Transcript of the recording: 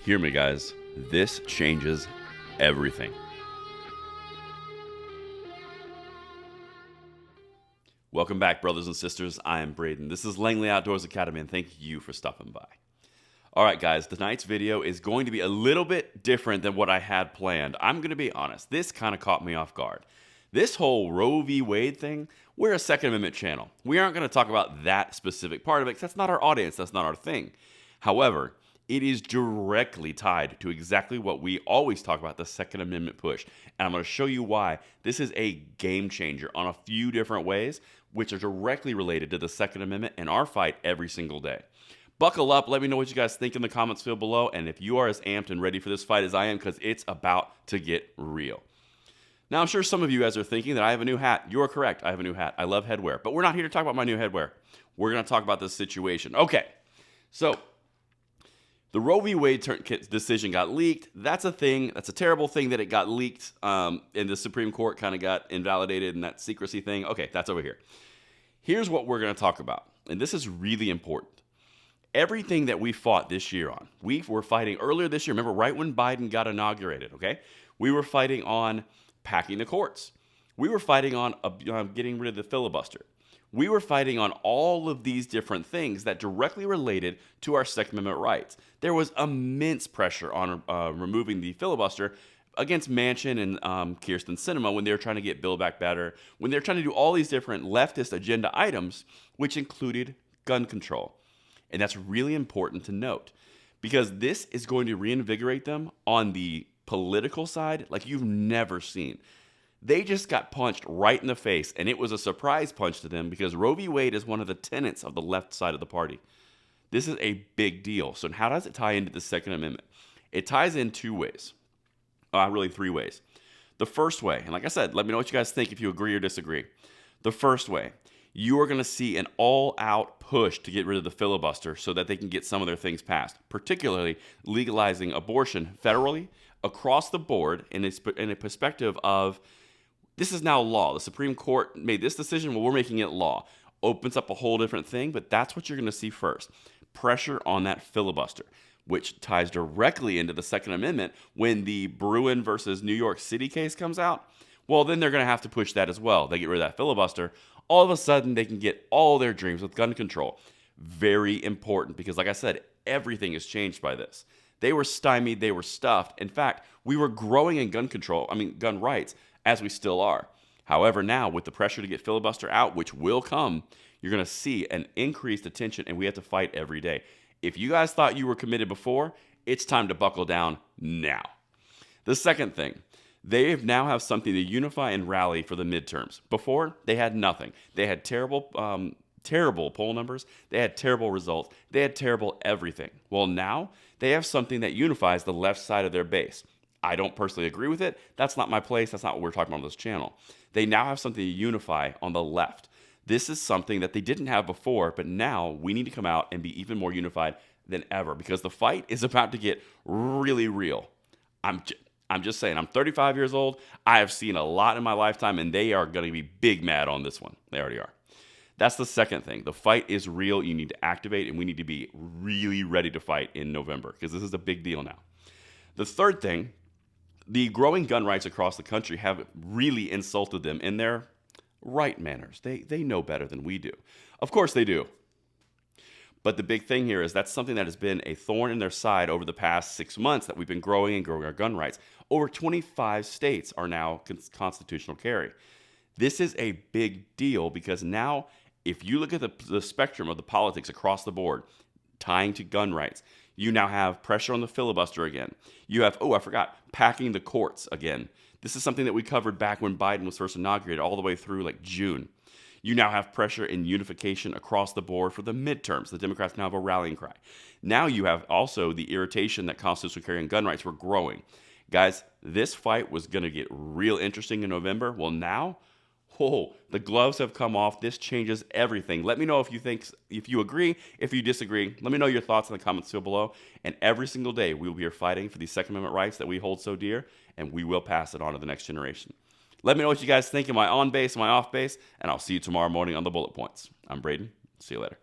Hear me, guys. This changes everything. Welcome back, brothers and sisters. I am Braden. This is Langley Outdoors Academy, and thank you for stopping by. All right, guys, tonight's video is going to be a little bit different than what I had planned. I'm going to be honest. This kind of caught me off guard. This whole Roe v. Wade thing, we're a Second Amendment channel. We aren't going to talk about that specific part of it because that's not our audience. That's not our thing. However, it is directly tied to exactly what we always talk about, the Second Amendment push. And I'm going to show you why this is a game changer on a few different ways, which are directly related to the Second Amendment and our fight every single day. Buckle up. Let me know what you guys think in the comments field below. And if you are as amped and ready for this fight as I am, because it's about to get real. Now, I'm sure some of you guys are thinking that I have a new hat. You are correct. I have a new hat. I love headwear. But we're not here to talk about my new headwear. We're going to talk about this situation. Okay. So, the Roe v. Wade decision got leaked. That's a thing. That's a terrible thing that it got leaked, and the Supreme Court kind of got invalidated in that secrecy thing. Okay, that's over here. Here's what we're going to talk about, and this is really important. Everything that we fought this year on, we were fighting earlier this year. Remember, right when Biden got inaugurated, okay? We were fighting on packing the courts. We were fighting on getting rid of the filibuster. We were fighting on all of these different things that directly related to our Second Amendment rights. There was immense pressure on removing the filibuster against Manchin and Kyrsten Sinema when they were trying to get Build Back Better, when they were trying to do all these different leftist agenda items, which included gun control. And that's really important to note because this is going to reinvigorate them on the political side like you've never seen. They just got punched right in the face, and it was a surprise punch to them because Roe v. Wade is one of the tenets of the left side of the party. This is a big deal. So how does it tie into the Second Amendment? It ties in two ways. Really three ways. The first way, and like I said, let me know what you guys think if you agree or disagree. The first way, you are going to see an all-out push to get rid of the filibuster so that they can get some of their things passed, particularly legalizing abortion federally across the board in a perspective of this is now law. The Supreme Court made this decision. Well, we're making it law. Opens up a whole different thing, but that's what you're going to see first. Pressure on that filibuster, which ties directly into the Second Amendment when the Bruen versus New York City case comes out. Well, then they're going to have to push that as well. They get rid of that filibuster. All of a sudden, they can get all their dreams with gun control. Very important because, like I said, everything has changed by this. They were stymied. They were stuffed. In fact, we were growing in gun rights, as we still are. However, now with the pressure to get filibuster out, which will come, you're going to see an increased attention, and we have to fight every day. If you guys thought you were committed before, it's time to buckle down now. The second thing, they now have something to unify and rally for the midterms. Before, they had nothing. They had terrible poll numbers. They had terrible results. They had terrible everything. Well, now they have something that unifies the left side of their base. I don't personally agree with it. That's not my place. That's not what we're talking about on this channel. They now have something to unify on the left. This is something that they didn't have before, but now we need to come out and be even more unified than ever because the fight is about to get really real. I'm just saying, I'm 35 years old. I have seen a lot in my lifetime, and they are going to be big mad on this one. They already are. That's the second thing. The fight is real. You need to activate, and we need to be really ready to fight in November because this is a big deal now. The third thing, the growing gun rights across the country have really insulted them in their right manners. They know better than we do. Of course they do. But the big thing here is that's something that has been a thorn in their side over the past 6 months that we've been growing our gun rights. Over 25 states are now constitutional carry. This is a big deal because now if you look at the spectrum of the politics across the board tying to gun rights, you now have pressure on the filibuster again. You have, packing the courts again. This is something that we covered back when Biden was first inaugurated all the way through like June. You now have pressure in unification across the board for the midterms. The Democrats now have a rallying cry. Now you have also the irritation that constitutional carry and gun rights were growing. Guys, this fight was going to get real interesting in November. Well, now, the gloves have come off. This changes everything. Let me know if you agree, if you disagree. Let me know your thoughts in the comments field below. And every single day, we will be here fighting for these Second Amendment rights that we hold so dear, and we will pass it on to the next generation. Let me know what you guys think. Am I on base? Am I off base? And I'll see you tomorrow morning on the Bullet Points. I'm Braden. See you later.